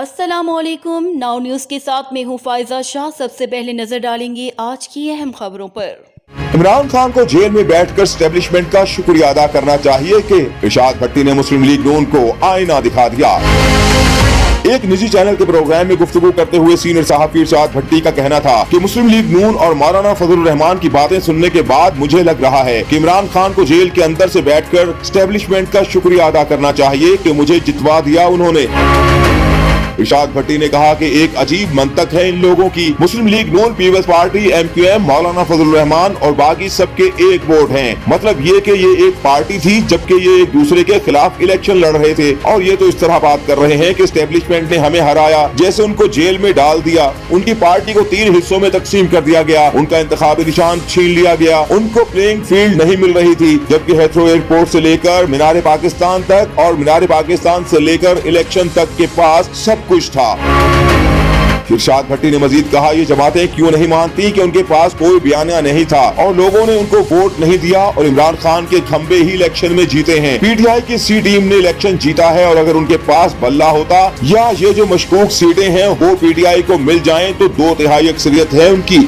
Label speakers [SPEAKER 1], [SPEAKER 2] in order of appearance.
[SPEAKER 1] अस्सलामुअलैकुम। Now news के साथ मैं हूं फायजा शाह। सबसे पहले नजर डालेंगे आज की अहम खबरों पर।
[SPEAKER 2] इमरान खान को जेल में बैठकर एस्टेब्लिशमेंट का शुक्रिया अदा करना चाहिए कि इरशाद भट्टी ने मुस्लिम लीग नून को आईना दिखा दिया। एक निजी चैनल के प्रोग्राम में गुफ्तगू करते हुए सीनियर सहाफी इरशाद भट्टी का कहना था कि मुस्लिम लीग नून और मौलाना फजलुर रहमान की बातें सुनने के बाद मुझे लग रहा है कि इमरान खान को जेल के अंदर से बैठकर एस्टेब्लिशमेंट का शुक्रिया अदा करना चाहिए कि मुझे जितवा दिया उन्होंने। इरशाद भट्टी ने कहा कि एक अजीब मंतक है इन लोगों की। मुस्लिम लीग नून, पीपल्स पार्टी, MQM, मौलाना फजलुर रहमान और बाकी सबके एक वोट हैं। मतलब ये कि ये एक पार्टी थी जबकि ये एक दूसरे के खिलाफ इलेक्शन लड़ रहे थे और ये तो इस तरह बात कर रहे हैं कि एस्टेब्लिशमेंट ने हमें हराया, जैसे उनको जेल में डाल दिया। उनकी पार्टी को 3 हिस्सों में तकसीम कर दिया गया, उनका इंतखाबी निशान छीन लिया गया, उनको प्लेइंग फील्ड नहीं मिल रही थी, जबकि हेथ्रो एयरपोर्ट से लेकर मीनार पाकिस्तान तक और मीनार पाकिस्तान से लेकर इलेक्शन तक के पास सब कुछ था। इरशाद भट्टी ने मजीद कहा, ये जमातें क्यों नहीं मानती कि उनके पास कोई बयानिया नहीं था और लोगों ने उनको वोट नहीं दिया और इमरान खान के खंबे ही इलेक्शन में जीते हैं। PTI की सी टीम ने इलेक्शन जीता है और अगर उनके पास बल्ला होता या ये जो मशकूक सीटें हैं वो PTI को मिल जाएं तो 2/3 अक्सरियत है उनकी।